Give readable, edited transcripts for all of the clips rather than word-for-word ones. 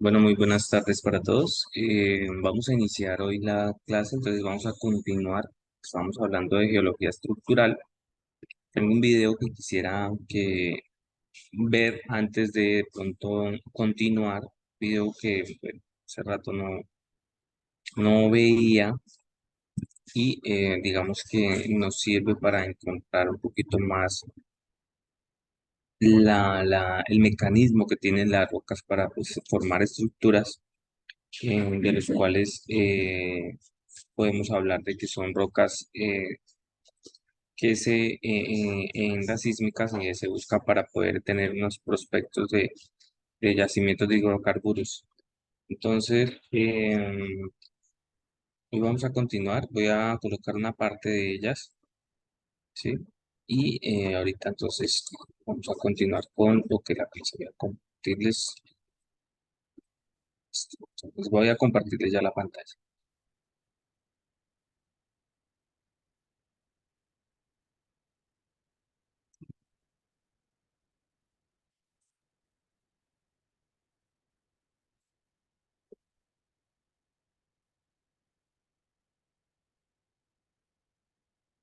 Bueno, muy buenas tardes para todos. Vamos a iniciar hoy la clase, entonces vamos a continuar. Estamos hablando de geología estructural. Tengo un video que quisiera ver antes de pronto continuar, video que bueno, hace rato no veía y digamos que nos sirve para encontrar un poquito más el mecanismo que tienen las rocas para pues, formar estructuras de los cuales podemos hablar de que son rocas en las sísmicas se busca para poder tener unos prospectos de yacimientos de hidrocarburos. Entonces, hoy vamos a continuar, voy a colocar una parte de ellas, ¿sí? Y ahorita entonces vamos a continuar con lo que la clase voy a compartirles. Les voy a compartirles ya la pantalla.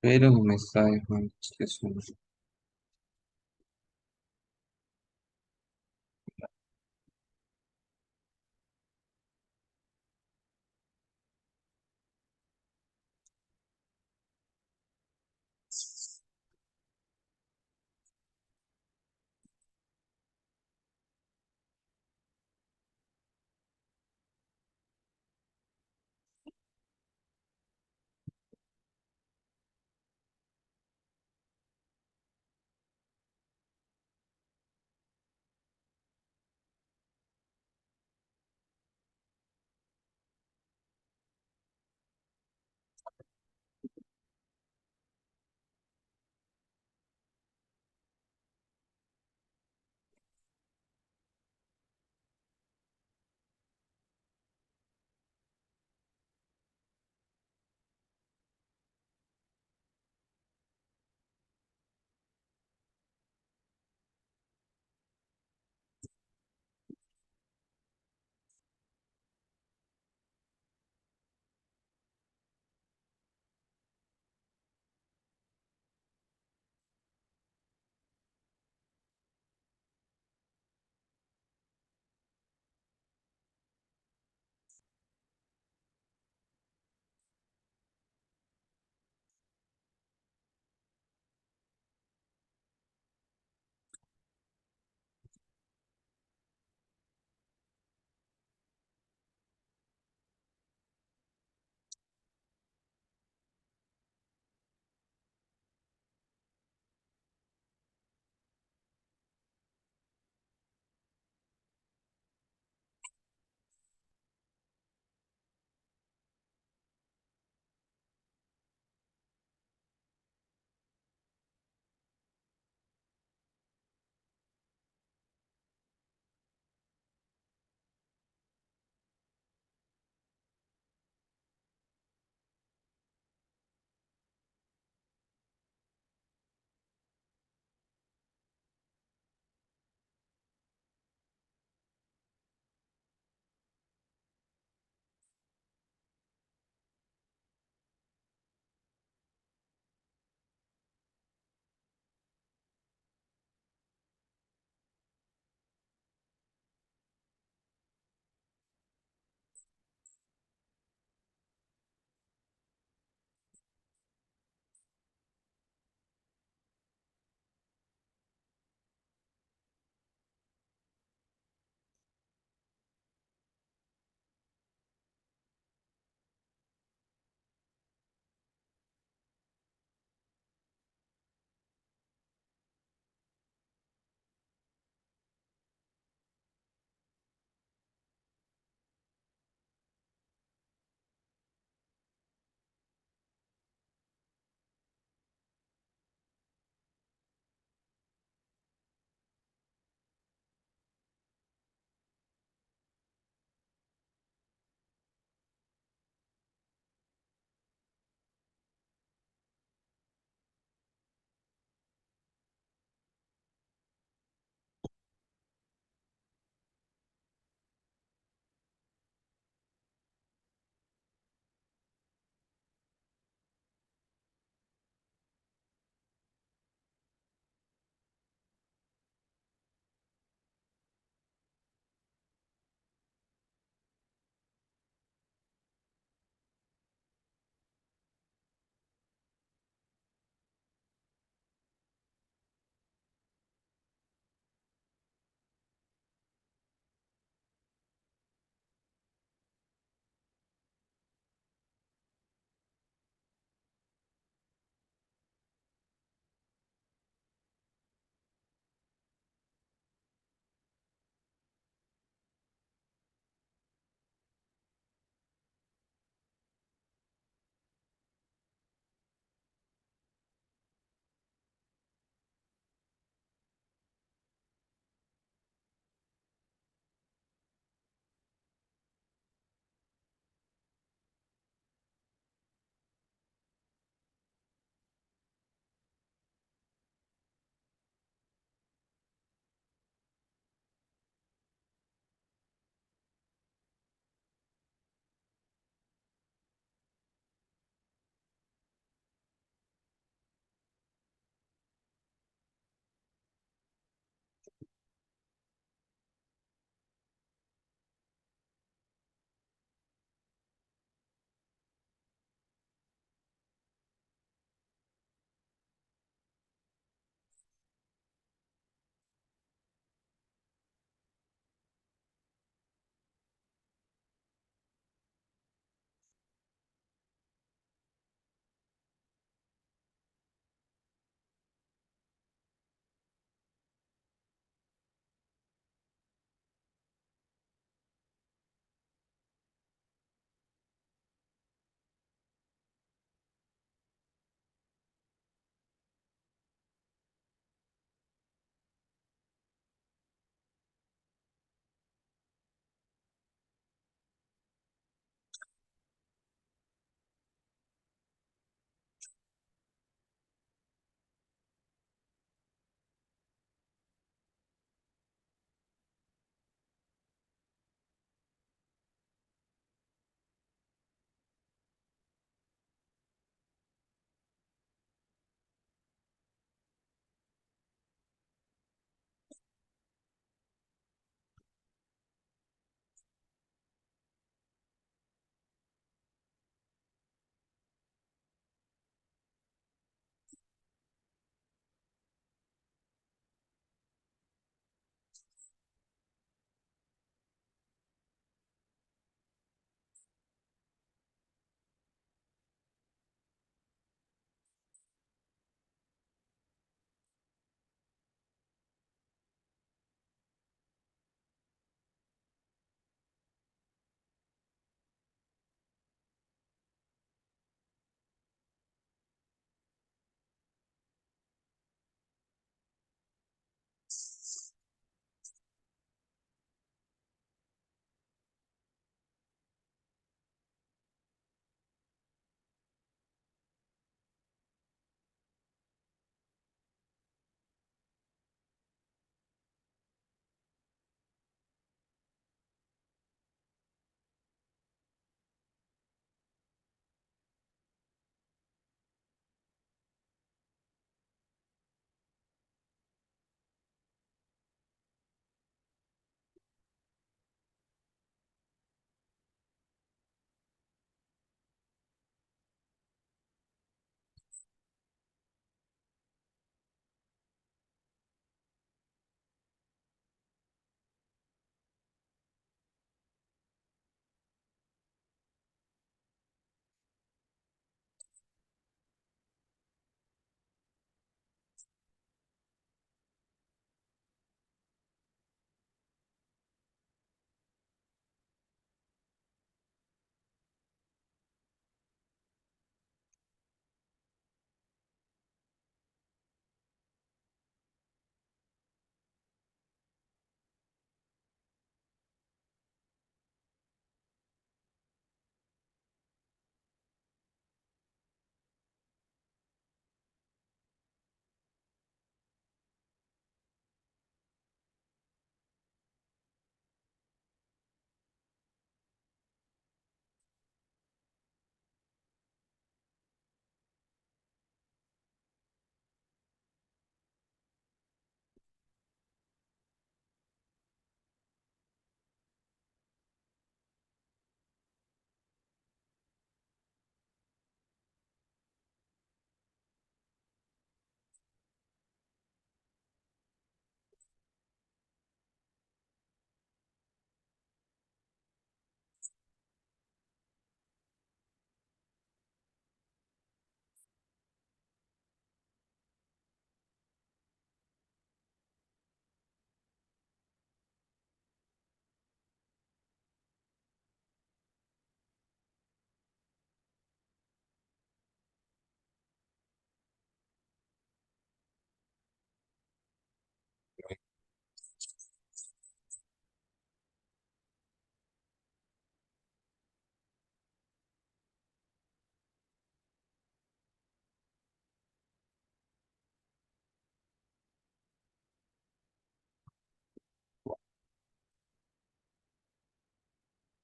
Pero no me está dejando expresión.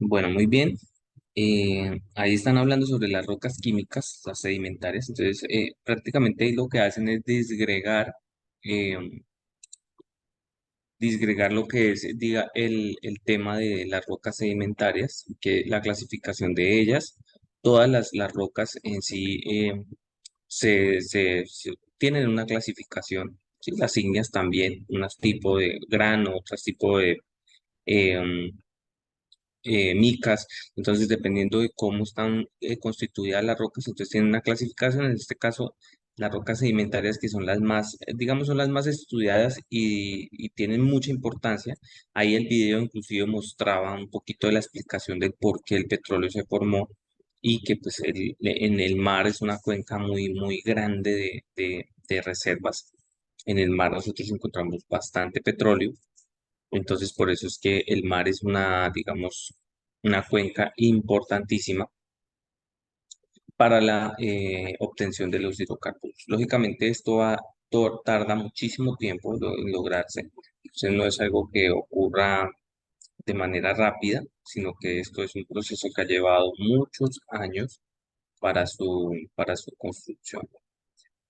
Bueno, muy bien. Ahí están hablando sobre las rocas químicas, las sedimentarias. Entonces, prácticamente lo que hacen es eh, disgregar lo que es, diga, el tema de las rocas sedimentarias, que la clasificación de ellas. Todas las rocas en sí se tienen una clasificación. Sí, las ígneas también, unos tipos de grano, otros tipos de em, micas. Entonces, dependiendo de cómo están constituidas las rocas, entonces tienen una clasificación. En este caso, las rocas sedimentarias, que son las más, digamos, son las más estudiadas y tienen mucha importancia. Ahí el video inclusive mostraba un poquito de la explicación del por qué el petróleo se formó y que pues en el mar es una cuenca muy, muy grande de reservas. En el mar nosotros encontramos bastante petróleo, entonces, por eso es que el mar es una, digamos, una cuenca importantísima para la obtención de los hidrocarburos. Lógicamente, tarda muchísimo tiempo en lograrse. Entonces, no es algo que ocurra de manera rápida, sino que esto es un proceso que ha llevado muchos años para su construcción.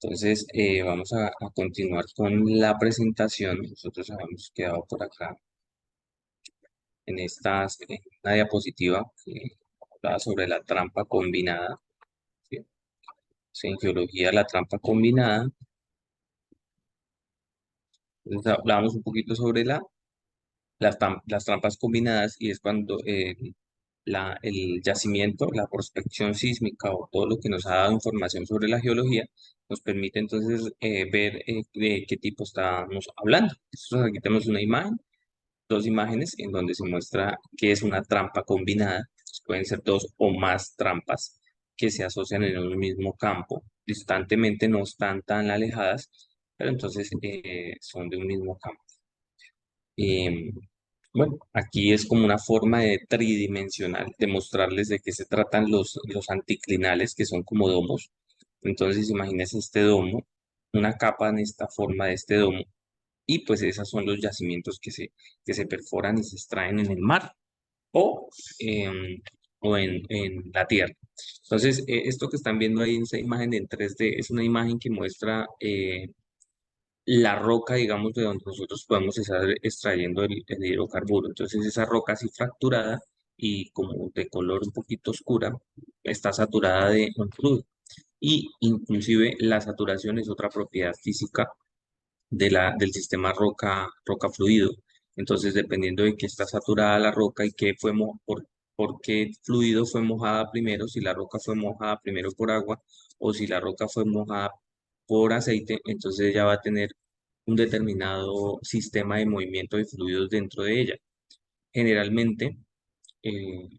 Entonces, vamos a continuar con la presentación. Nosotros habíamos quedado por acá en una diapositiva que hablaba sobre la trampa combinada. ¿Sí? Sí, en geología, la trampa combinada. Entonces, hablábamos un poquito sobre las trampas combinadas, y es cuando el yacimiento, la prospección sísmica o todo lo que nos ha dado información sobre la geología, nos permite entonces ver de qué tipo estamos hablando. Entonces, aquí tenemos una imagen, dos imágenes en donde se muestra que es una trampa combinada. Pueden ser dos o más trampas que se asocian en un mismo campo. Distantemente no están tan alejadas, pero entonces son de un mismo campo. Em, bueno, aquí es como una forma de tridimensional de mostrarles de qué se tratan los anticlinales, que son como domos. Entonces, imagínense este domo, una capa en esta forma de este domo, y pues esos son los yacimientos que se perforan y se extraen en el mar o, em, en la tierra. Entonces, esto que están viendo ahí en esa imagen en 3D es una imagen que muestra la roca, digamos, de donde nosotros podemos estar extrayendo el hidrocarburo. Entonces, esa roca así fracturada y como de color un poquito oscura, está saturada de un crudo. Y inclusive la saturación es otra propiedad física del sistema roca fluido. Entonces, dependiendo de qué está saturada la roca y por qué fluido fue mojada primero, si la roca fue mojada primero por agua o si la roca fue mojada por aceite, entonces ella va a tener un determinado sistema de movimiento de fluidos dentro de ella. Generalmente, eh,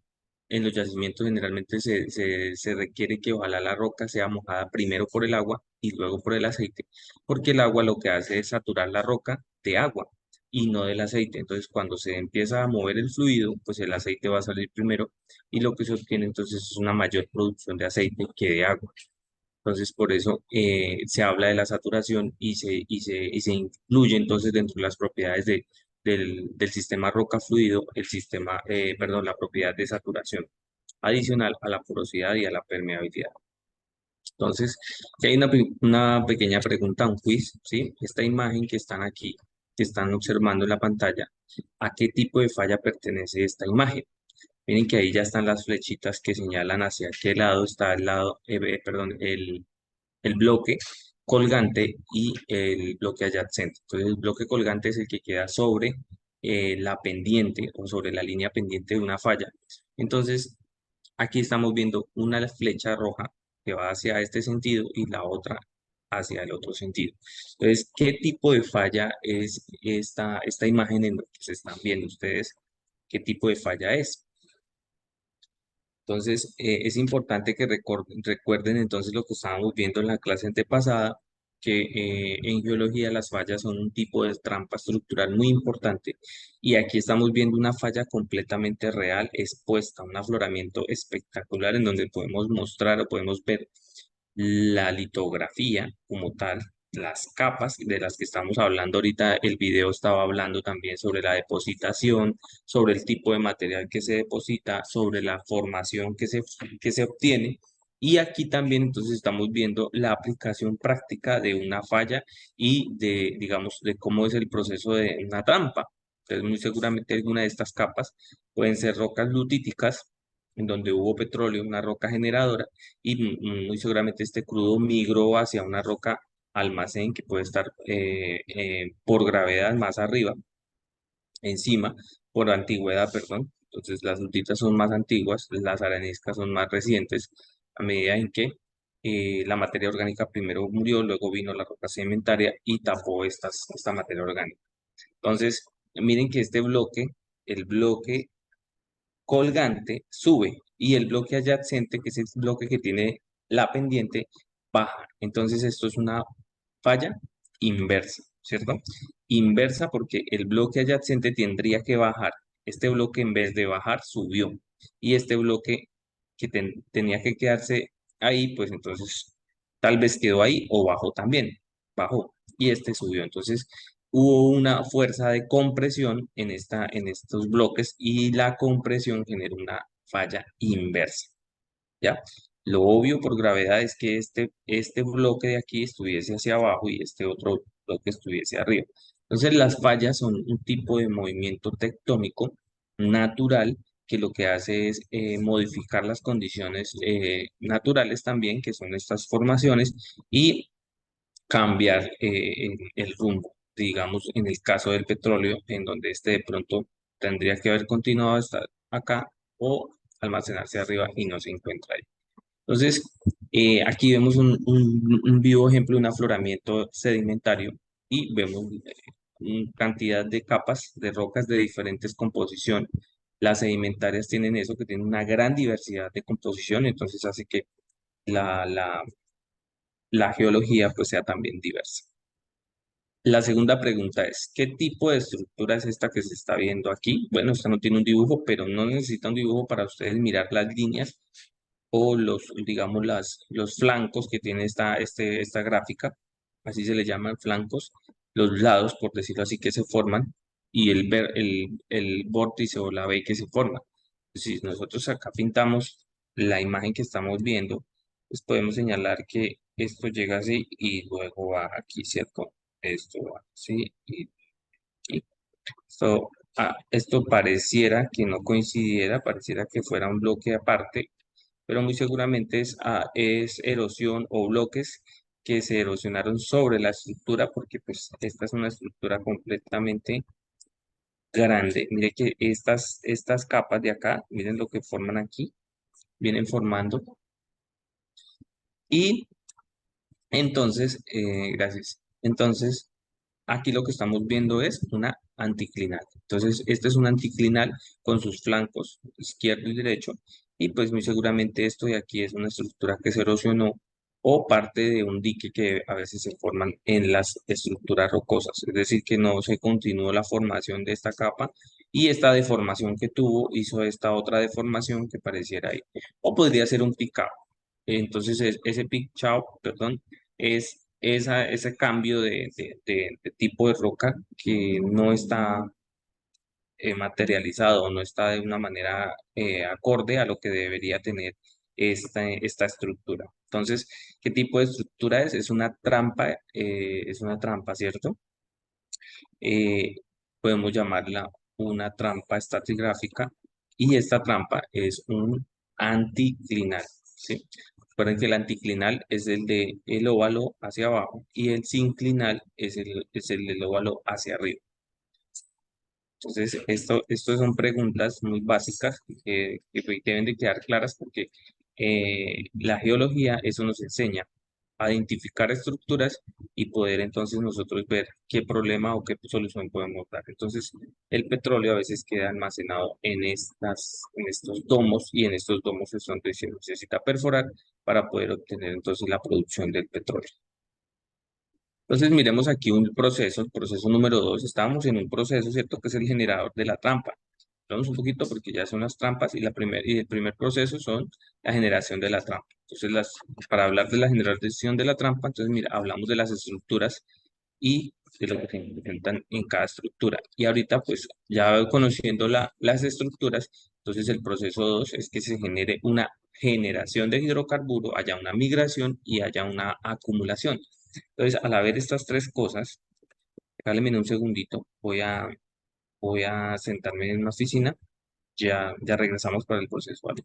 en los yacimientos generalmente se requiere que ojalá la roca sea mojada primero por el agua y luego por el aceite, porque el agua lo que hace es saturar la roca de agua y no del aceite. Entonces, cuando se empieza a mover el fluido, pues el aceite va a salir primero y lo que se obtiene entonces es una mayor producción de aceite que de agua. Entonces, por eso se habla de la saturación y se incluye entonces dentro de las propiedades del sistema roca fluido, perdón, la propiedad de saturación, adicional a la porosidad y a la permeabilidad. Entonces, aquí hay una pequeña pregunta, un quiz, ¿sí? Esta imagen que están aquí, que están observando en la pantalla, ¿a qué tipo de falla pertenece esta imagen? Miren que ahí ya están las flechitas que señalan hacia qué lado está perdón, el bloque colgante y el bloque adyacente. Entonces, el bloque colgante es el que queda sobre la pendiente o sobre la línea pendiente de una falla. Entonces, aquí estamos viendo una flecha roja que va hacia este sentido y la otra hacia el otro sentido. Entonces, ¿qué tipo de falla es esta imagen en la que se están viendo ustedes? ¿Qué tipo de falla es? Entonces, es importante que recuerden entonces lo que estábamos viendo en la clase antepasada, que en geología las fallas son un tipo de trampa estructural muy importante, y aquí estamos viendo una falla completamente real expuesta, un afloramiento espectacular en donde podemos mostrar o podemos ver la litografía como tal las capas de las que estamos hablando ahorita. El video estaba hablando también sobre la depositación, sobre el tipo de material que se deposita, sobre la formación que se obtiene. Y aquí también entonces estamos viendo la aplicación práctica de una falla y de, digamos, de cómo es el proceso de una trampa. Entonces, muy seguramente alguna de estas capas pueden ser rocas lutíticas, en donde hubo petróleo, una roca generadora, y muy seguramente este crudo migró hacia una roca almacén que puede estar por gravedad más arriba, encima, por antigüedad, perdón. Entonces las lutitas son más antiguas, las areniscas son más recientes, a medida en que la materia orgánica primero murió, luego vino la roca sedimentaria y tapó esta materia orgánica. Entonces, miren que este bloque, el bloque colgante sube y el bloque adyacente, que es el bloque que tiene la pendiente, baja. Entonces esto es una falla inversa, ¿cierto? Inversa porque el bloque adyacente tendría que bajar. Este bloque en vez de bajar subió y este bloque que tenía que quedarse ahí, pues entonces tal vez quedó ahí o bajó también, bajó y este subió. Entonces hubo una fuerza de compresión en estos bloques y la compresión generó una falla inversa, ¿ya? Lo obvio por gravedad es que este bloque de aquí estuviese hacia abajo y este otro bloque estuviese arriba. Entonces las fallas son un tipo de movimiento tectónico natural que lo que hace es modificar las condiciones naturales también, que son estas formaciones, y cambiar el rumbo. Digamos, en el caso del petróleo, en donde este de pronto tendría que haber continuado hasta acá o almacenarse arriba y no se encuentra ahí. Entonces, aquí vemos un vivo ejemplo de un afloramiento sedimentario y vemos cantidad de capas de rocas de diferentes composiciones. Las sedimentarias tienen eso, que tienen una gran diversidad de composición, entonces hace que la geología pues sea también diversa. La segunda pregunta es, ¿qué tipo de estructura es esta que se está viendo aquí? Bueno, esta no tiene un dibujo, pero no necesita un dibujo para ustedes mirar las líneas o digamos, los flancos que tiene esta gráfica, así se le llaman flancos, los lados, por decirlo así, que se forman, y el vórtice o la B que se forma. Si nosotros acá pintamos la imagen que estamos viendo, pues podemos señalar que esto llega así y luego va aquí, ¿cierto? Esto va así y esto pareciera que no coincidiera, pareciera que fuera un bloque aparte, pero muy seguramente es erosión o bloques que se erosionaron sobre la estructura, porque pues esta es una estructura completamente grande. Mire que estas capas de acá, miren lo que forman aquí, vienen formando. Y entonces, gracias. Entonces, aquí lo que estamos viendo es una anticlinal. Entonces, este es un anticlinal con sus flancos izquierdo y derecho. Y pues muy seguramente esto de aquí es una estructura que se erosionó o parte de un dique que a veces se forman en las estructuras rocosas. Es decir, que no se continuó la formación de esta capa y esta deformación que tuvo hizo esta otra deformación que pareciera ahí. O podría ser un picado. Entonces, ese picado, perdón, es ese cambio de tipo de roca que no está materializado, no está de una manera acorde a lo que debería tener esta estructura. Entonces, ¿qué tipo de estructura es? Es una trampa, ¿cierto? eh, Podemos llamarla una trampa estratigráfica y esta trampa es un anticlinal, ¿sí? Recuerden que el anticlinal es el de el óvalo hacia abajo y el sinclinal es el del óvalo hacia arriba. Entonces, esto son preguntas muy básicas que deben de quedar claras porque la geología eso nos enseña a identificar estructuras y poder entonces nosotros ver qué problema o qué solución podemos dar. Entonces, el petróleo a veces queda almacenado en estos domos y en estos domos es donde se necesita perforar para poder obtener entonces la producción del petróleo. Entonces miremos aquí un proceso, el proceso número 2. Estábamos en un proceso, ¿cierto? Que es el generador de la trampa. Vamos un poquito porque ya son las trampas y el primer proceso son la generación de la trampa. Entonces, para hablar de la generación de la trampa, entonces, mira, hablamos de las estructuras y de lo que se implementan en cada estructura. Y ahorita, pues, ya conociendo las estructuras, entonces el proceso 2 es que se genere una generación de hidrocarburo, haya una migración y haya una acumulación. Entonces, al haber estas tres cosas, regáleme un segundito, voy a sentarme en una oficina, ya regresamos para el proceso, ¿vale?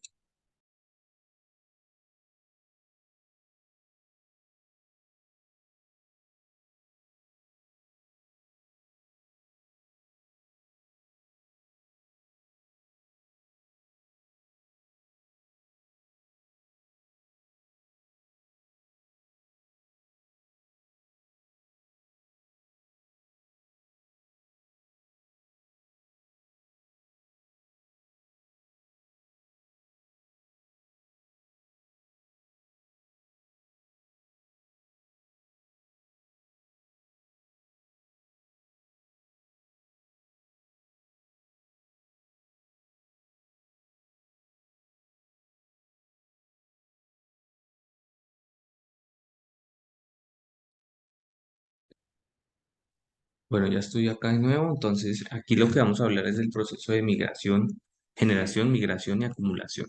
Bueno, ya estoy acá de nuevo, entonces aquí lo que vamos a hablar es del proceso de migración, generación, migración y acumulación.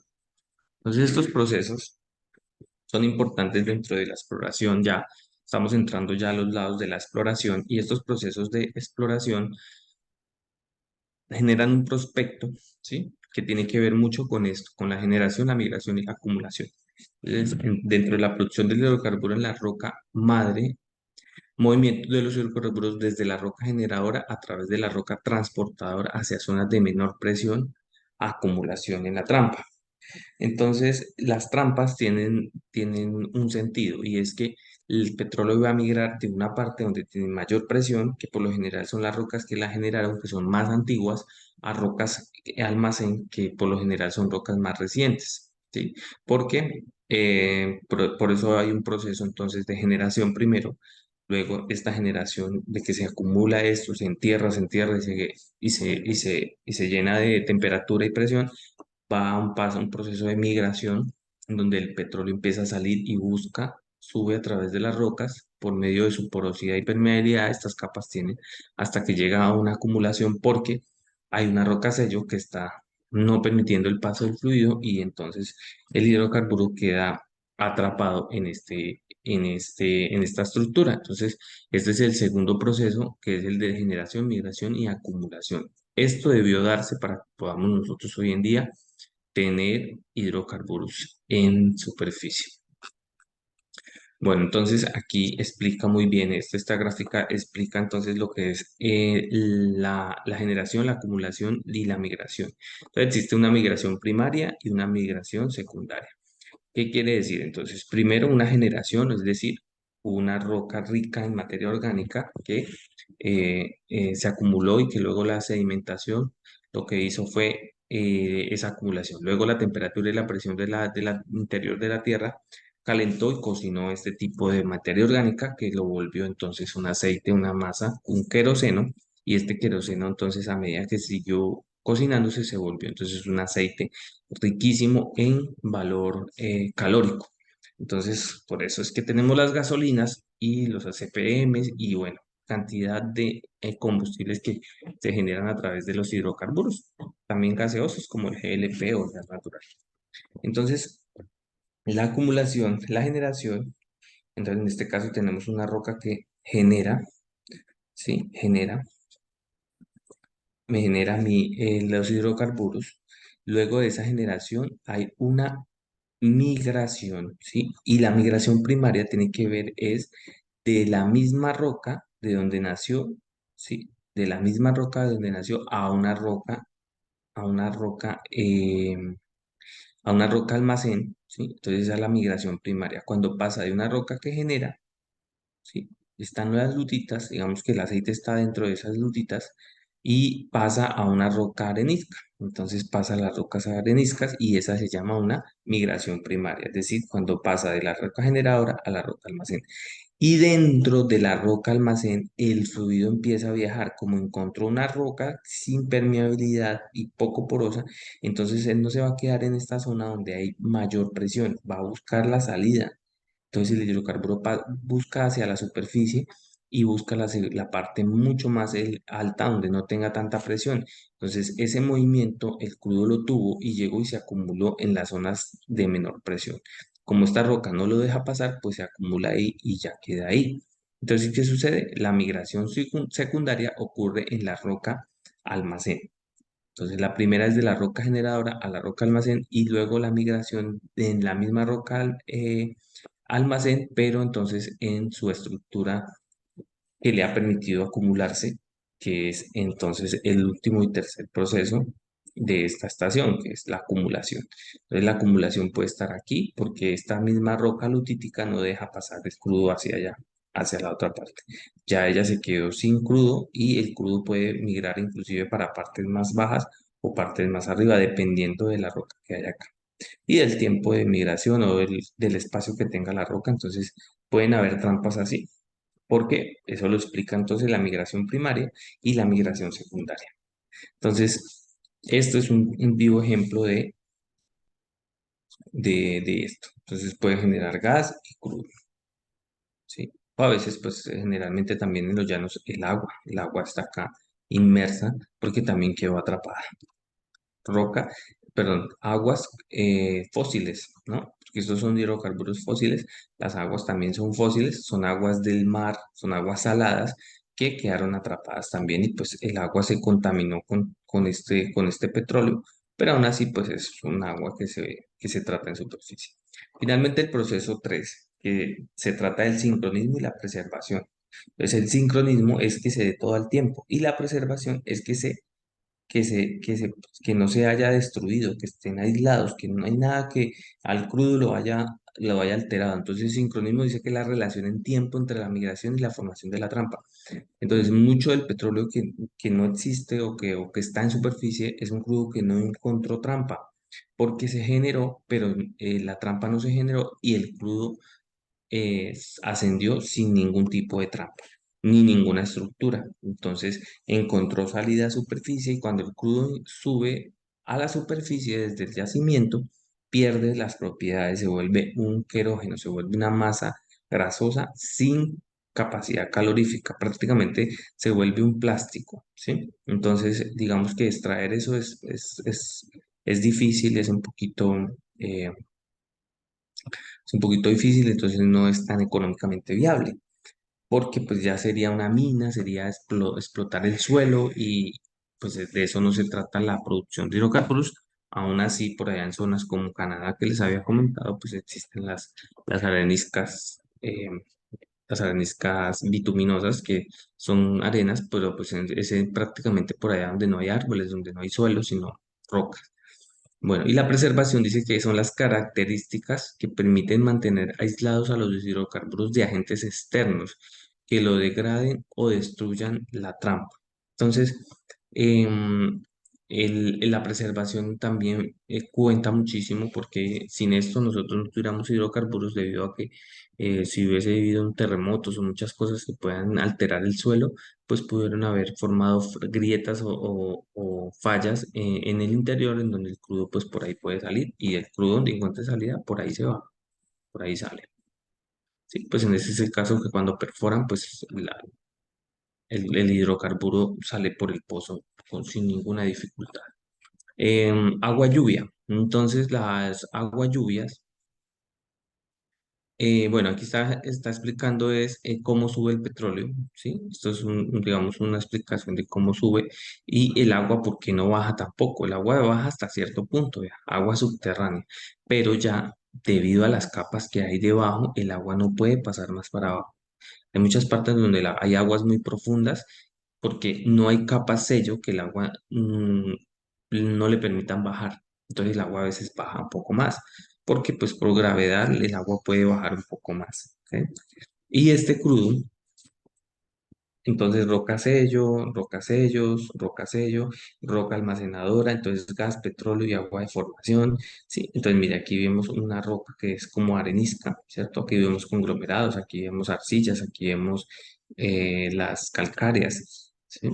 Entonces estos procesos son importantes dentro de la exploración, ya estamos entrando ya a los lados de la exploración y estos procesos de exploración generan un prospecto, ¿sí? Que tiene que ver mucho con esto, con la generación, la migración y la acumulación. Entonces, dentro de la producción del hidrocarburo en la roca madre, movimiento de los hidrocarburos desde la roca generadora a través de la roca transportadora hacia zonas de menor presión, acumulación en la trampa. Entonces, las trampas tienen un sentido y es que el petróleo va a migrar de una parte donde tiene mayor presión, que por lo general son las rocas que la generaron, que son más antiguas, a rocas almacén, que por lo general son rocas más recientes, ¿sí? Porque por eso hay un proceso entonces de generación primero, luego esta generación de que se acumula esto, se entierra y se llena de temperatura y presión va a un paso, un proceso de migración en donde el petróleo empieza a salir y busca, sube a través de las rocas por medio de su porosidad y permeabilidad, estas capas tienen, hasta que llega a una acumulación porque hay una roca sello que está no permitiendo el paso del fluido y entonces el hidrocarburo queda atrapado en esta estructura. Entonces, este es el segundo proceso, que es el de generación, migración y acumulación. Esto debió darse para que podamos nosotros hoy en día tener hidrocarburos en superficie. Bueno, entonces aquí explica muy bien esto, esta gráfica explica entonces lo que es la generación, la acumulación y la migración. Entonces existe una migración primaria y una migración secundaria. ¿Qué quiere decir? Entonces, primero una generación, es decir, una roca rica en materia orgánica que se acumuló y que luego la sedimentación lo que hizo fue esa acumulación. Luego la temperatura y la presión de la interior de la tierra calentó y cocinó este tipo de materia orgánica que lo volvió entonces un aceite, una masa, un queroseno, y este queroseno entonces a medida que siguió cocinándose se volvió entonces un aceite riquísimo en valor calórico. Entonces, por eso es que tenemos las gasolinas y los ACPM y bueno, cantidad de combustibles que se generan a través de los hidrocarburos, también gaseosos como el GLP o el gas natural. Entonces, la acumulación, la generación, entonces en este caso tenemos una roca que genera, ¿sí? Me genera los hidrocarburos. Luego de esa generación hay una migración, ¿sí? Y la migración primaria tiene que ver es de la misma roca de donde nació, ¿sí? De la misma roca de donde nació a una roca, a una roca almacén, ¿sí? Entonces esa es la migración primaria. Cuando pasa de una roca que genera, ¿sí? Están las lutitas, digamos que el aceite está dentro de esas lutitas, y pasa a una roca arenisca. Entonces pasa a las rocas areniscas y esa se llama una migración primaria, es decir, cuando pasa de la roca generadora a la roca almacén. Y dentro de la roca almacén, el fluido empieza a viajar. Como encontró una roca sin permeabilidad y poco porosa, entonces él no se va a quedar en esta zona donde hay mayor presión, va a buscar la salida. Entonces el hidrocarburo busca hacia la superficie y busca la parte mucho más alta donde no tenga tanta presión. Entonces ese movimiento el crudo lo tuvo y llegó y se acumuló en las zonas de menor presión. Como esta roca no lo deja pasar, pues se acumula ahí y ya queda ahí. Entonces, ¿qué sucede? La migración secundaria ocurre en la roca almacén. Entonces, la primera es de la roca generadora a la roca almacén y luego la migración en la misma roca almacén, pero entonces en su estructura que le ha permitido acumularse, que es entonces el último y tercer proceso de esta estación, que es la acumulación. Entonces, la acumulación puede estar aquí porque esta misma roca lutítica no deja pasar el crudo hacia allá, hacia la otra parte. Ya ella se quedó sin crudo y el crudo puede migrar inclusive para partes más bajas o partes más arriba, dependiendo de la roca que haya acá y del tiempo de migración o del espacio que tenga la roca. Entonces, pueden haber trampas así, porque eso lo explica entonces la migración primaria y la migración secundaria. Entonces, esto es un vivo ejemplo de esto. Entonces, puede generar gas y crudo, ¿sí? O a veces, pues, generalmente también en los llanos el agua está acá inmersa porque también quedó atrapada. Roca, perdón, aguas fósiles, ¿no? Porque estos son hidrocarburos fósiles, las aguas también son fósiles, son aguas del mar, son aguas saladas que quedaron atrapadas también y pues el agua se contaminó con este petróleo, pero aún así pues es un agua que se trata en superficie. Finalmente el proceso 3 que se trata del sincronismo y la preservación. Entonces el sincronismo es que se dé todo el tiempo y la preservación es que no se haya destruido, que estén aislados, que no hay nada que al crudo lo vaya alterado. Entonces, el sincronismo dice que es la relación en tiempo entre la migración y la formación de la trampa. Entonces, mucho del petróleo que no existe o que está en superficie es un crudo que no encontró trampa, porque se generó, pero la trampa no se generó y el crudo ascendió sin ningún tipo de trampa ni ninguna estructura. Entonces encontró salida a superficie y cuando el crudo sube a la superficie desde el yacimiento, pierde las propiedades, se vuelve un querógeno, se vuelve una masa grasosa sin capacidad calorífica, prácticamente se vuelve un plástico, ¿sí? Entonces, digamos que extraer eso es difícil, eh, es un poquito difícil, entonces no es tan económicamente viable, porque pues ya sería una mina, sería explotar el suelo y pues de eso no se trata la producción de hidrocarburos. Aún así, por allá en zonas como Canadá que les había comentado, pues existen las areniscas, las areniscas bituminosas que son arenas, pero pues prácticamente por allá donde no hay árboles, donde no hay suelo, sino rocas. Bueno, y la preservación dice que son las características que permiten mantener aislados a los hidrocarburos de agentes externos que lo degraden o destruyan la trampa. Entonces, em, la preservación también cuenta muchísimo porque sin esto nosotros no tuviéramos hidrocarburos debido a que si hubiese habido un terremotos o muchas cosas que puedan alterar el suelo, pues pudieron haber formado grietas o fallas en el interior en donde el crudo pues por ahí puede salir y el crudo donde encuentre salida por ahí se va, por ahí sale. Sí, pues en ese es el caso que cuando perforan pues el hidrocarburo sale por el pozo sin ninguna dificultad. Agua lluvia. Entonces las agua lluvias bueno, aquí está explicando es cómo sube el petróleo, ¿sí? Esto es digamos, una explicación de cómo sube y el agua, ¿por qué no baja tampoco? El agua baja hasta cierto punto, ya, agua subterránea, pero ya debido a las capas que hay debajo, el agua no puede pasar más para abajo. Hay muchas partes donde hay aguas muy profundas porque no hay capas sello que el agua no le permitan bajar. Entonces el agua a veces baja un poco más porque pues por gravedad el agua puede bajar un poco más. ¿Sí? Y este crudo Entonces, roca sello, roca sellos, roca sello, roca almacenadora, entonces gas, petróleo y agua de formación, ¿sí? Entonces, mire, aquí vemos una roca que es como arenisca, ¿cierto? Aquí vemos conglomerados, aquí vemos arcillas, aquí vemos las calcáreas, ¿sí?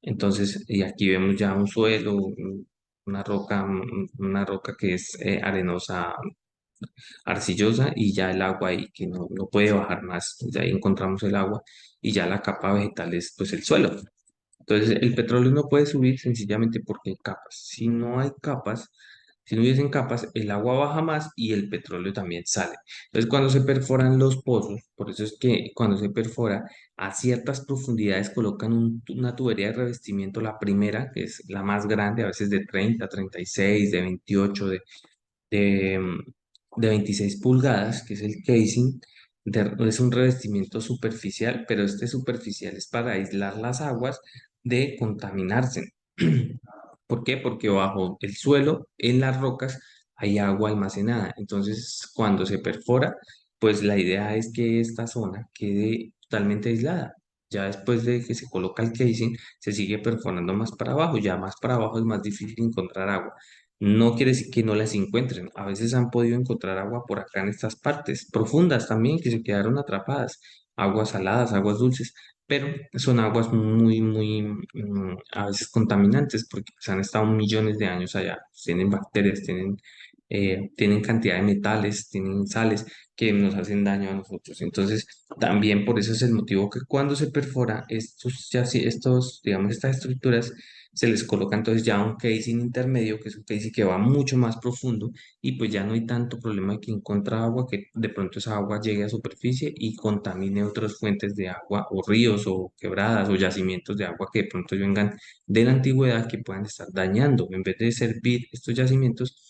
Entonces, y aquí vemos ya un suelo, una roca que es arenosa, arcillosa y ya el agua ahí que no puede bajar más. Entonces, ahí encontramos el agua y ya la capa vegetal es pues el suelo. Entonces, el petróleo no puede subir sencillamente porque hay capas. Si no hay capas, si no hubiesen capas, el agua baja más y el petróleo también sale. Entonces, cuando se perforan los pozos, por eso es que cuando se perfora a ciertas profundidades colocan una tubería de revestimiento, la primera, que es la más grande, a veces de 30, 36, de 28, de, de 26 pulgadas, que es el casing, es un revestimiento superficial, pero este superficial es para aislar las aguas de contaminarse. ¿Por qué? Porque bajo el suelo, en las rocas, hay agua almacenada. Entonces, cuando se perfora, pues la idea es que esta zona quede totalmente aislada. Ya después de que se coloca el casing, se sigue perforando más para abajo. Ya más para abajo es más difícil encontrar agua. No quiere decir que no las encuentren. A veces han podido encontrar agua por acá en estas partes, profundas también, que se quedaron atrapadas. Aguas saladas, aguas dulces, pero son aguas a veces contaminantes porque pues, han estado millones de años allá. Tienen bacterias, tienen cantidad de metales, tienen sales que nos hacen daño a nosotros. Entonces, también por eso es el motivo que cuando se perfora digamos, estas estructuras, se les coloca entonces ya un casing intermedio, que es un casing que va mucho más profundo y pues ya no hay tanto problema de que encuentra agua, que de pronto esa agua llegue a superficie y contamine otras fuentes de agua o ríos o quebradas o yacimientos de agua que de pronto vengan de la antigüedad que puedan estar dañando. En vez de servir estos yacimientos,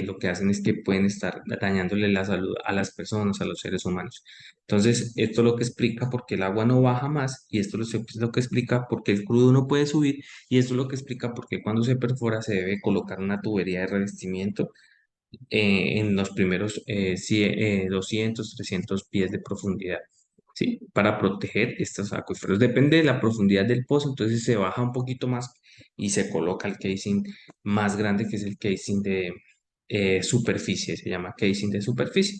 lo que hacen es que pueden estar dañándole la salud a las personas, a los seres humanos. Entonces, esto es lo que explica por qué el agua no baja más y esto es lo que explica por qué el crudo no puede subir y esto es lo que explica por qué cuando se perfora se debe colocar una tubería de revestimiento en los primeros 200, 300 pies de profundidad, ¿sí? Para proteger estos acuíferos. Depende de la profundidad del pozo, entonces se baja un poquito más y se coloca el casing más grande, que es el casing de superficie, se llama casing de superficie.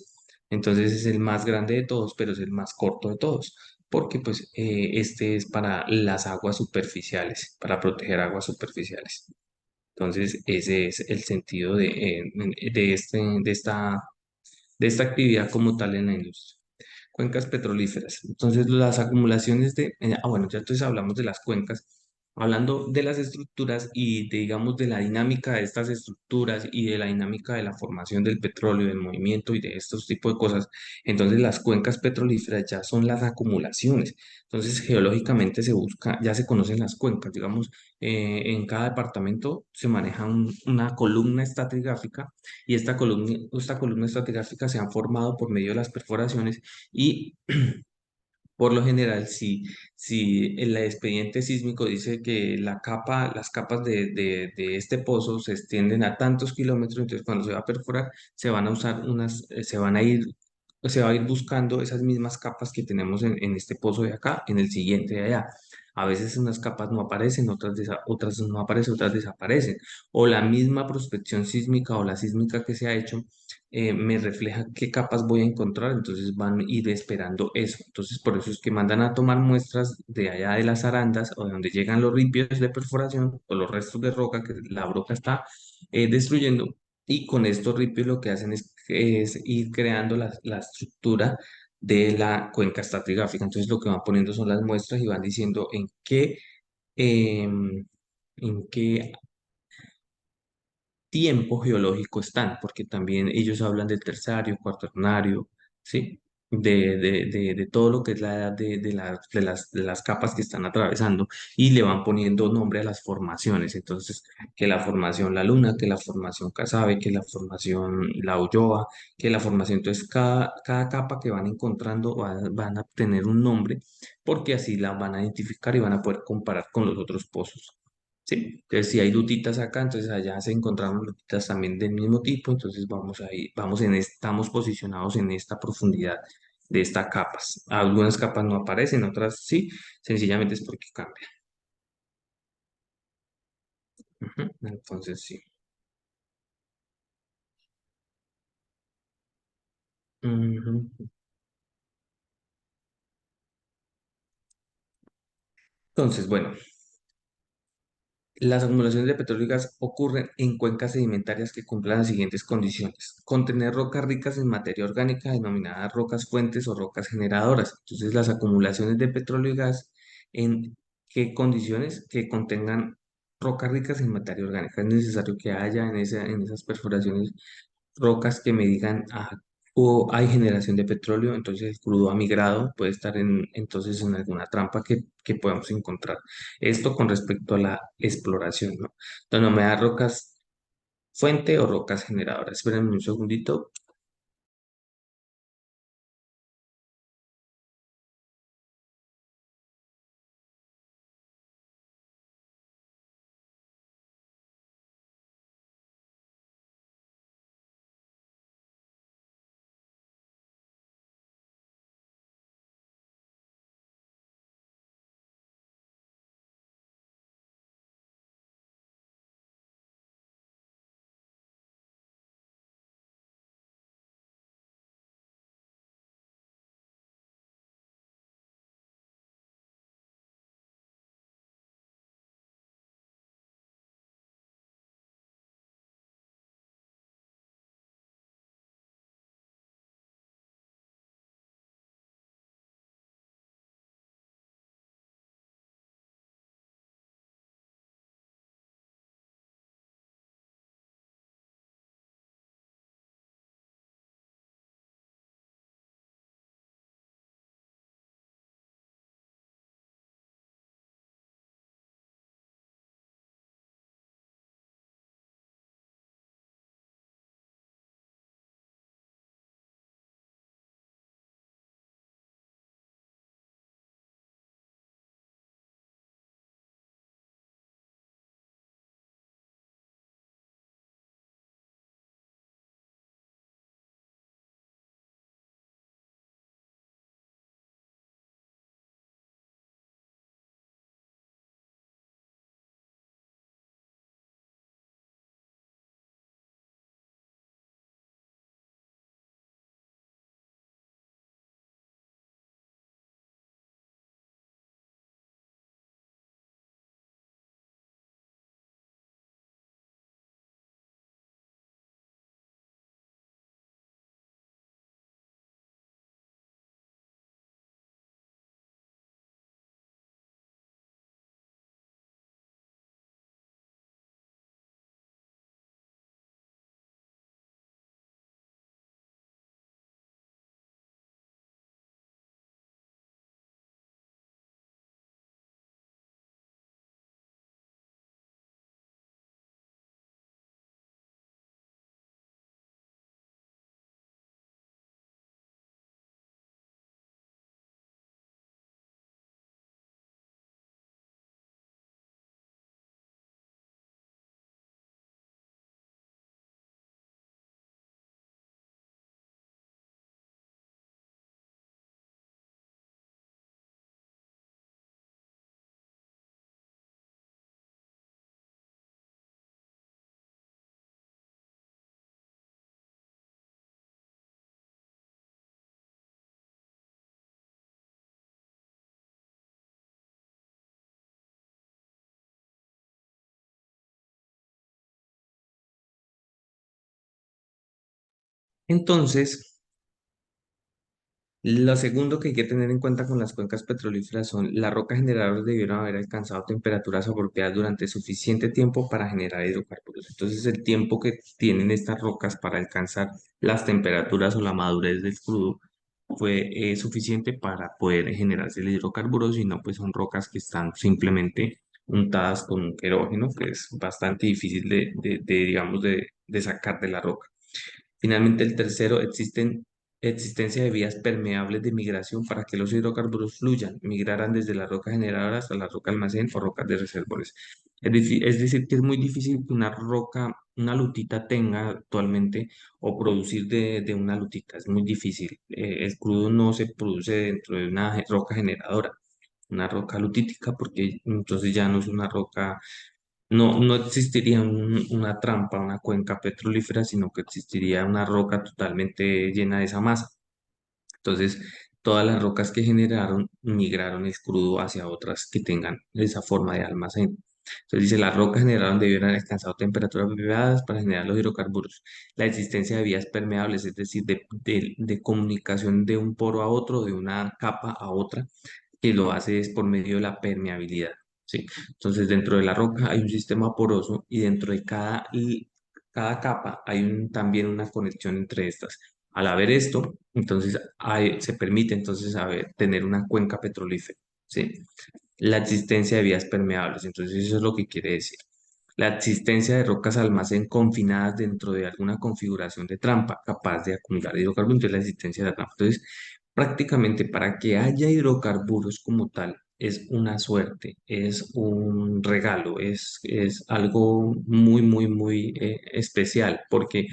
Entonces es el más grande de todos, pero es el más corto de todos, porque pues este es para las aguas superficiales, para proteger aguas superficiales. Entonces, ese es el sentido de esta actividad como tal en la industria. Cuencas petrolíferas. Entonces, las acumulaciones bueno, ya entonces hablamos de las cuencas, hablando de las estructuras y digamos, de la dinámica de estas estructuras y de la dinámica de la formación del petróleo, del movimiento y de estos tipos de cosas. Entonces, las cuencas petrolíferas ya son las acumulaciones. Entonces, geológicamente se busca, ya se conocen las cuencas, digamos, en cada departamento se maneja una columna estratigráfica y esta columna estratigráfica se ha formado por medio de las perforaciones y por lo general, si el expediente sísmico dice que las capas de este pozo se extienden a tantos kilómetros, entonces cuando se va a perforar, se van a usar se va a ir buscando esas mismas capas que tenemos en este pozo de acá, en el siguiente de allá. A veces unas capas no aparecen, otras no aparecen, otras desaparecen. O la misma prospección sísmica o la sísmica que se ha hecho me refleja qué capas voy a encontrar, entonces van a ir esperando eso. Entonces, por eso es que mandan a tomar muestras de allá de las arandas o de donde llegan los ripios de perforación o los restos de roca que la broca está destruyendo. Y con estos ripios lo que hacen es ir creando la estructura de la cuenca estratigráfica. Entonces, lo que van poniendo son las muestras y van diciendo em, en qué tiempo geológico están, porque también ellos hablan del terciario, cuaternario, ¿sí? De todo lo que es la edad de las capas que están atravesando y le van poniendo nombre a las formaciones. Entonces, que la formación La Luna, que la formación Casabe, que la formación La Ulloa, que la formación, entonces cada capa que van encontrando van a tener un nombre porque así la van a identificar y van a poder comparar con los otros pozos. Sí, entonces si hay dutitas acá, entonces allá se encontraron dutitas también del mismo tipo, entonces estamos posicionados en esta profundidad de estas capas. Algunas capas no aparecen, otras sí, sencillamente es porque cambian. Ujú. Entonces, sí. Ujú. Entonces, bueno, las acumulaciones de petróleo y gas ocurren en cuencas sedimentarias que cumplan las siguientes condiciones. Contener rocas ricas en materia orgánica denominadas rocas fuentes o rocas generadoras. Entonces, las acumulaciones de petróleo y gas, ¿en qué condiciones? Que contengan rocas ricas en materia orgánica. Es necesario que haya en esas perforaciones rocas que me digan, o hay generación de petróleo, entonces el crudo ha migrado, puede estar entonces en alguna trampa que podamos encontrar. Esto con respecto a la exploración, ¿no? Entonces, no me da rocas fuente o rocas generadoras. Esperen un segundito. Entonces, lo segundo que hay que tener en cuenta con las cuencas petrolíferas son las rocas generadoras debieron haber alcanzado temperaturas apropiadas durante suficiente tiempo para generar hidrocarburos. Entonces, el tiempo que tienen estas rocas para alcanzar las temperaturas o la madurez del crudo fue suficiente para poder generarse el hidrocarburo, si no, pues son rocas que están simplemente untadas con un querógeno, que es bastante difícil digamos, de sacar de la roca. Finalmente, el tercero, existencia de vías permeables de migración para que los hidrocarburos fluyan, migraran desde la roca generadora hasta la roca almacén o rocas de reservorios. Es decir, que es muy difícil que una roca una lutita tenga actualmente o producir de una lutita. Es muy difícil. El crudo no se produce dentro de una roca generadora, una roca lutítica, porque entonces ya no es una roca, no existiría una trampa, una cuenca petrolífera, sino que existiría una roca totalmente llena de esa masa. Entonces, todas las rocas que generaron migraron el crudo hacia otras que tengan esa forma de almacén. Entonces dice, las rocas generaron debido a haber alcanzado temperaturas apropiadas para generar los hidrocarburos. La existencia de vías permeables, es decir, de comunicación de un poro a otro, de una capa a otra, que lo hace es por medio de la permeabilidad. ¿Sí? Entonces, dentro de la roca hay un sistema poroso y dentro de cada capa hay también una conexión entre estas. Al haber esto, entonces se permite entonces tener una cuenca petrolífera, ¿sí? La existencia de vías permeables, entonces eso es lo que quiere decir. La existencia de rocas almacén confinadas dentro de alguna configuración de trampa capaz de acumular hidrocarburos, es la existencia de la trampa. Entonces, prácticamente para que haya hidrocarburos como tal, es una suerte, es un regalo, es algo muy, muy, muy especial, porque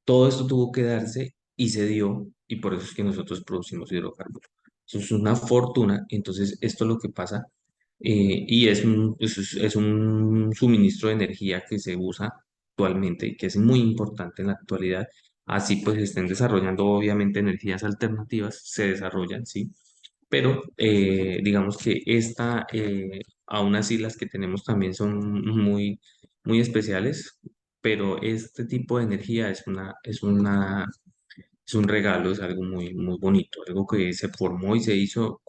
todo esto tuvo que darse y se dio, y por eso es que nosotros producimos hidrocarburos. Eso es una fortuna, entonces esto es lo que pasa, y es un suministro de energía que se usa actualmente y que es muy importante en la actualidad. Así pues se estén desarrollando obviamente energías alternativas, se desarrollan, sí, pero digamos que aún así las que tenemos también son muy, muy especiales, pero este tipo de energía es un regalo, es algo muy, muy bonito, algo que se formó y se hizo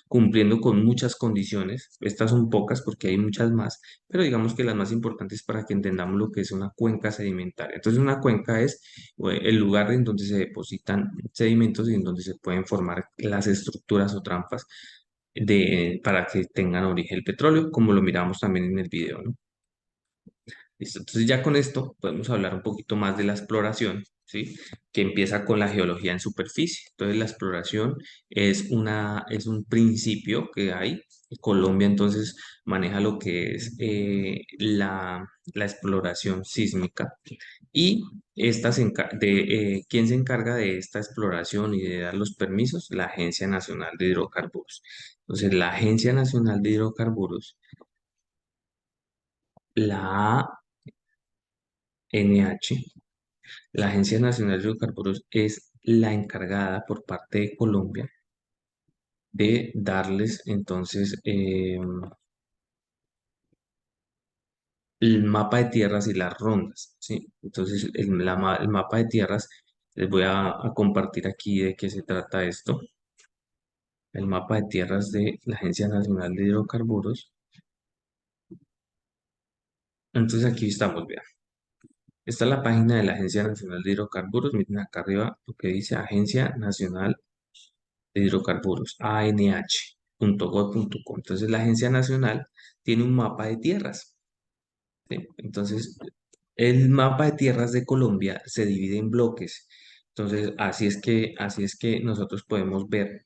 cumpliendo con muchas condiciones. Estas son pocas porque hay muchas más, pero digamos que las más importantes para que entendamos lo que es una cuenca sedimentaria. Entonces, una cuenca es el lugar en donde se depositan sedimentos y en donde se pueden formar las estructuras o trampas para que tengan origen el petróleo, como lo miramos también en el video, ¿no? Listo. Entonces ya con esto podemos hablar un poquito más de la exploración, ¿sí? Que empieza con la geología en superficie. Entonces la exploración es un principio que hay. Colombia entonces maneja lo que es la exploración sísmica y ¿quién se encarga de esta exploración y de dar los permisos? La Agencia Nacional de Hidrocarburos. Entonces la Agencia Nacional de Hidrocarburos, la ANH, la Agencia Nacional de Hidrocarburos es la encargada por parte de Colombia de darles entonces el mapa de tierras y las rondas, ¿sí? Entonces el mapa de tierras, les voy a compartir aquí de qué se trata esto. El mapa de tierras de la Agencia Nacional de Hidrocarburos. Entonces aquí estamos, vean. Esta es la página de la Agencia Nacional de Hidrocarburos. Miren acá arriba lo que dice Agencia Nacional de Hidrocarburos, anh.gov.co. Entonces, la Agencia Nacional tiene un mapa de tierras, ¿sí? Entonces, el mapa de tierras de Colombia se divide en bloques. Entonces, así es que nosotros podemos ver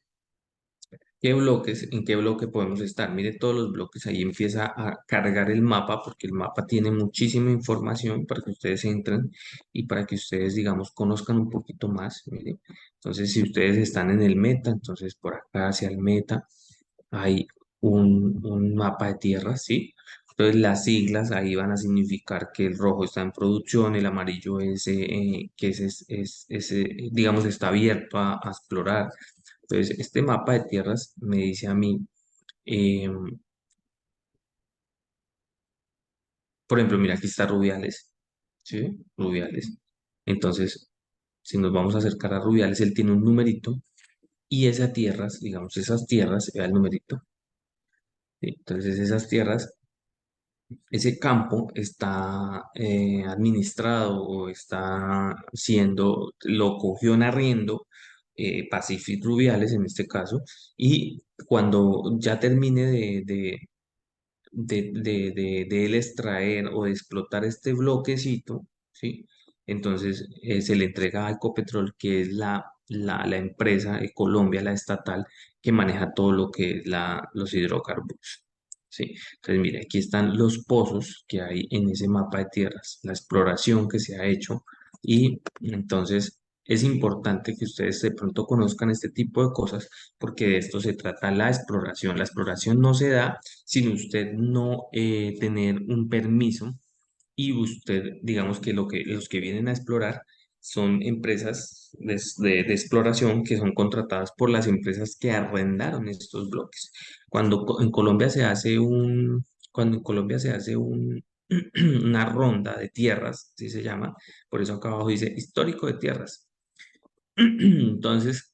en qué bloque podemos estar. Mire todos los bloques, ahí empieza a cargar el mapa, porque el mapa tiene muchísima información para que ustedes entren y para que ustedes, digamos, conozcan un poquito más. Mire. Entonces, si ustedes están en el meta, entonces por acá hacia el meta hay un mapa de tierras, ¿sí? Entonces, las siglas ahí van a significar que el rojo está en producción, el amarillo digamos, está abierto a explorar. Entonces, este mapa de tierras me dice a mí, eh, por ejemplo, mira, aquí está Rubiales, ¿sí? Rubiales. Entonces, si nos vamos a acercar a Rubiales, él tiene un numerito y esas tierras, digamos, esas tierras, vea el numerito, ¿sí? Entonces, esas tierras, ese campo está administrado o está lo cogió en arriendo Pacific Rubiales en este caso, y cuando ya termine de él extraer o de explotar este bloquecito, ¿sí? Entonces se le entrega a Ecopetrol, que es la empresa de Colombia, la estatal, que maneja todo lo que es los hidrocarburos. ¿sí? Entonces, mire, aquí están los pozos que hay en ese mapa de tierras, la exploración que se ha hecho y entonces es importante que ustedes de pronto conozcan este tipo de cosas porque de esto se trata la exploración. La exploración no se da sin usted no tener un permiso y usted, digamos que, los que vienen a explorar son empresas de exploración que son contratadas por las empresas que arrendaron estos bloques. En Colombia se hace cuando en Colombia se hace una ronda de tierras, así se llama, por eso acá abajo dice histórico de tierras. Entonces,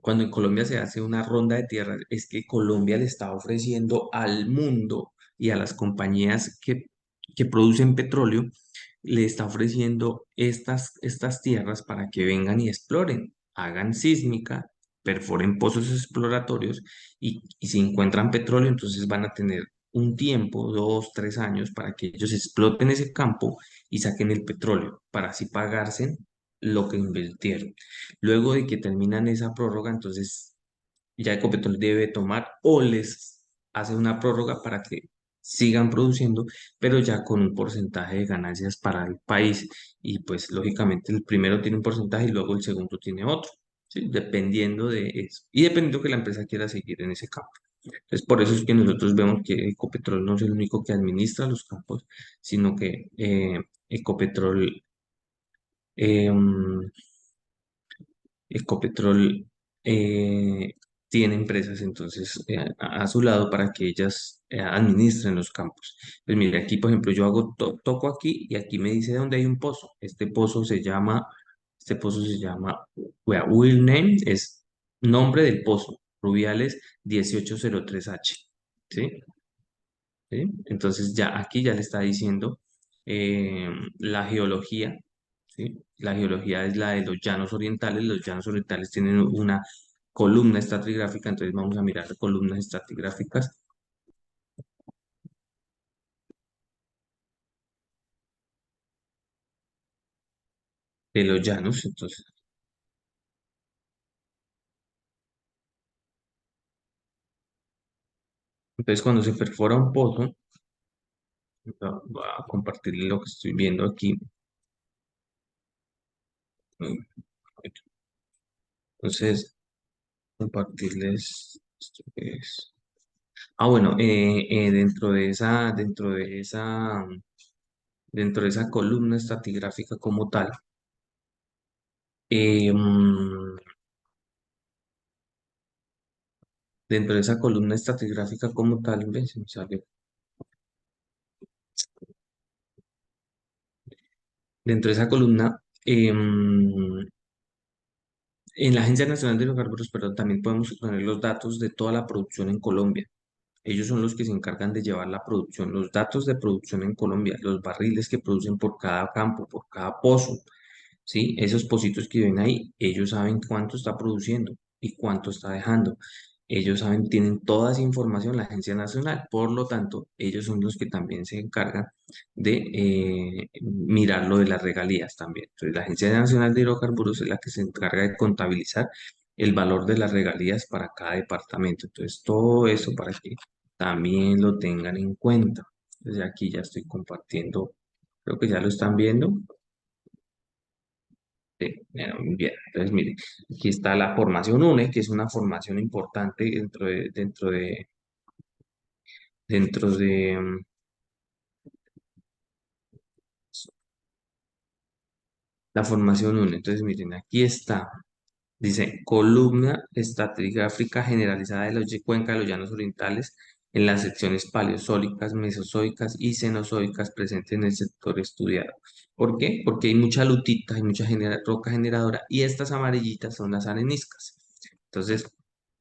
cuando en Colombia se hace una ronda de tierras, es que Colombia le está ofreciendo al mundo y a las compañías que producen petróleo, le está ofreciendo estas tierras para que vengan y exploren, hagan sísmica, perforen pozos exploratorios y si encuentran petróleo, entonces van a tener un tiempo, 2, 3 años, para que ellos exploten ese campo y saquen el petróleo, para así pagarse lo que invirtieron. Luego de que terminan esa prórroga, entonces ya Ecopetrol debe tomar o les hace una prórroga para que sigan produciendo, pero ya con un porcentaje de ganancias para el país. Y pues lógicamente el primero tiene un porcentaje y luego el segundo tiene otro, ¿sí? Dependiendo de eso. Y dependiendo que la empresa quiera seguir en ese campo. Entonces, por eso es que nosotros vemos que Ecopetrol no es el único que administra los campos, sino que Ecopetrol eh, Ecopetrol eh, tiene empresas entonces a su lado para que ellas administren los campos. Pues mire, aquí por ejemplo yo toco aquí y aquí me dice dónde hay un pozo. Este pozo se llama, wea, Will Name es nombre del pozo, Rubiales 1803H. ¿Sí? ¿Sí? Entonces ya aquí ya le está diciendo la geología, ¿sí? La geología es la de los llanos orientales. Los llanos orientales tienen una columna estratigráfica, entonces vamos a mirar columnas estratigráficas de los llanos. Entonces cuando se perfora un pozo, voy a compartirle lo que estoy viendo aquí. Entonces, compartirles esto que es. Ah, bueno, dentro de esa columna estratigráfica como tal, dentro de esa columna estratigráfica como tal, ¿ves? Se me salió. Dentro de esa columna, en la Agencia Nacional de Hidrocarburos, pero también podemos obtener los datos de toda la producción en Colombia. Ellos son los que se encargan de llevar la producción, los datos de producción en Colombia, los barriles que producen por cada campo, por cada pozo. ¿Sí? Esos pocitos que ven ahí, ellos saben cuánto está produciendo y cuánto está dejando. Ellos saben, tienen toda esa información la Agencia Nacional, por lo tanto, ellos son los que también se encargan de mirar lo de las regalías también. Entonces, la Agencia Nacional de Hidrocarburos es la que se encarga de contabilizar el valor de las regalías para cada departamento. Entonces, todo eso para que también lo tengan en cuenta. Entonces, aquí ya estoy compartiendo, creo que ya lo están viendo. Sí, bien, entonces mire, aquí está la formación UNE, que es una formación importante dentro de la formación UNE. Entonces miren, aquí está, dice columna estratigráfica generalizada de cuenca de los llanos orientales en las secciones paleozoicas, mesozoicas y cenozoicas presentes en el sector estudiado. ¿Por qué? Porque hay mucha lutita, hay mucha roca generadora y estas amarillitas son las areniscas. Entonces,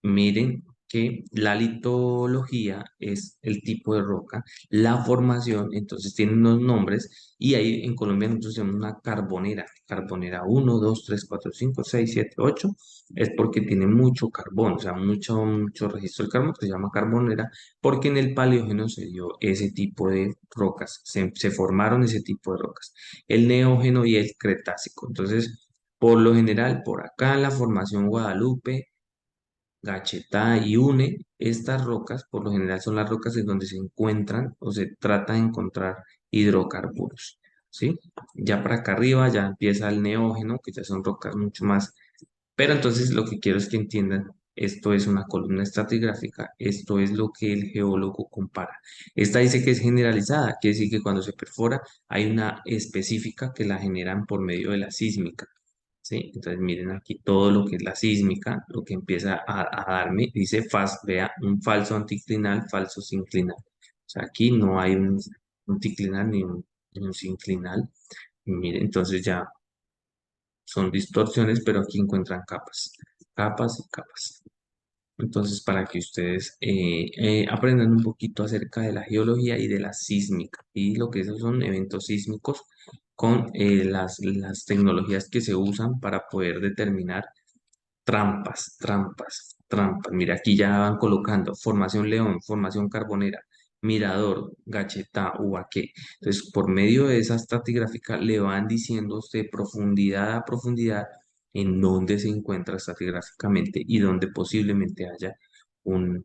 miren que la litología es el tipo de roca, la formación, entonces tiene unos nombres y ahí en Colombia nosotros tenemos una carbonera, carbonera 1, 2, 3, 4, 5, 6, 7, 8, es porque tiene mucho carbón, o sea, mucho registro del carbón, que se llama carbonera, porque en el Paleógeno se dio ese tipo de rocas, se formaron ese tipo de rocas, el Neógeno y el Cretácico. Entonces, por lo general, por acá en la formación Guadalupe, Gachetá y Une. Estas rocas, por lo general, son las rocas en donde se encuentran o se trata de encontrar hidrocarburos, ¿sí? Ya para acá arriba ya empieza el neógeno, que ya son rocas mucho más, pero entonces lo que quiero es que entiendan, esto es una columna estratigráfica, esto es lo que el geólogo compara. Esta dice que es generalizada, quiere decir que cuando se perfora hay una específica que la generan por medio de la sísmica, ¿sí? Entonces miren aquí todo lo que es la sísmica, lo que empieza a darme, dice vea, un falso anticlinal, falso sinclinal. O sea, aquí no hay un anticlinal ni un sinclinal. Y miren, entonces ya son distorsiones, pero aquí encuentran capas, capas y capas. Entonces, para que ustedes aprendan un poquito acerca de la geología y de la sísmica y lo que esos son eventos sísmicos con las tecnologías que se usan para poder determinar trampas, trampas, trampas. Mira, aquí ya van colocando formación León, formación Carbonera, Mirador, Gachetá, Ubaqué. Entonces, por medio de esa estratigráfica le van diciendo a usted profundidad a profundidad en dónde se encuentra estratigráficamente y dónde posiblemente haya un,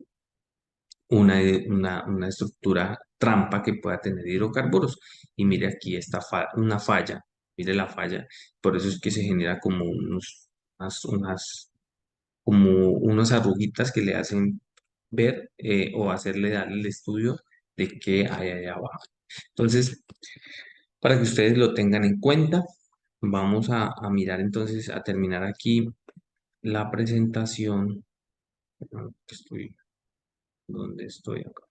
una estructura trampa que pueda tener hidrocarburos. Y mire aquí está una falla, mire la falla, por eso es que se genera como como unas arruguitas que le hacen ver o hacerle dar el estudio de qué hay allá abajo. Entonces, para que ustedes lo tengan en cuenta, vamos a mirar entonces, a terminar aquí la presentación. Estoy, ¿dónde estoy acá?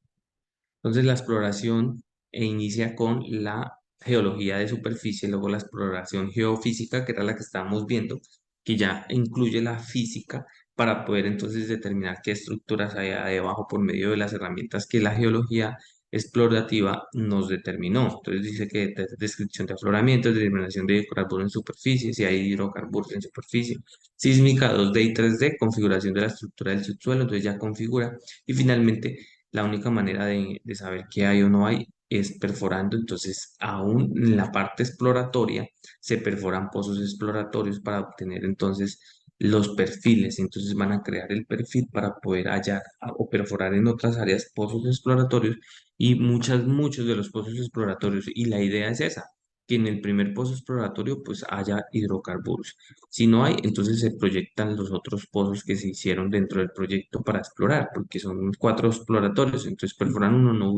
Entonces la exploración inicia con la geología de superficie, luego la exploración geofísica, que era la que estábamos viendo, que ya incluye la física para poder entonces determinar qué estructuras hay ahí debajo por medio de las herramientas que la geología explorativa nos determinó. Entonces dice que descripción de afloramientos, determinación de hidrocarburos en superficie, si hay hidrocarburos en superficie, sísmica 2D y 3D, configuración de la estructura del subsuelo, entonces ya configura, y finalmente la única manera de saber qué hay o no hay es perforando. Entonces, aún en la parte exploratoria, se perforan pozos exploratorios para obtener entonces los perfiles. Entonces van a crear el perfil para poder hallar o perforar en otras áreas pozos exploratorios y muchos de los pozos exploratorios. Y la idea es esa, que en el primer pozo exploratorio pues haya hidrocarburos. Si no hay, entonces se proyectan los otros pozos que se hicieron dentro del proyecto para explorar, porque son 4 exploratorios, entonces perforan uno, no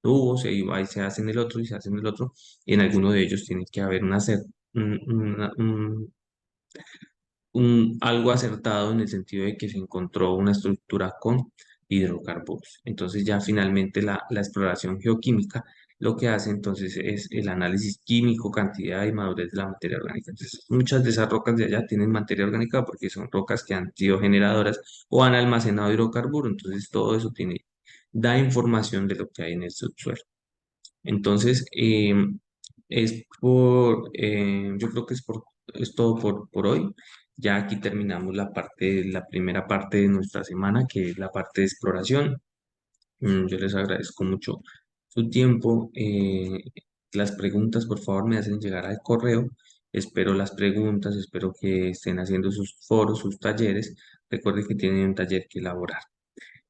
hubo, se iba y se hacen el otro y se hacen el otro, y en alguno de ellos tiene que haber un, una- un- algo acertado en el sentido de que se encontró una estructura con hidrocarburos. Entonces ya finalmente la exploración geoquímica lo que hace entonces es el análisis químico, cantidad y madurez de la materia orgánica. Entonces, muchas de esas rocas de allá tienen materia orgánica porque son rocas que han sido generadoras o han almacenado hidrocarburos. Entonces, todo eso da información de lo que hay en el subsuelo. Entonces, yo creo que es todo por hoy. Ya aquí terminamos la primera parte de nuestra semana, que es la parte de exploración. Yo les agradezco mucho su tiempo. Las preguntas, por favor, me hacen llegar al correo. Espero las preguntas, espero que estén haciendo sus foros, sus talleres. Recuerden que tienen un taller que elaborar.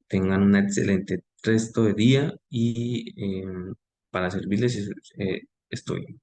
Tengan un excelente resto de día y para servirles estoy.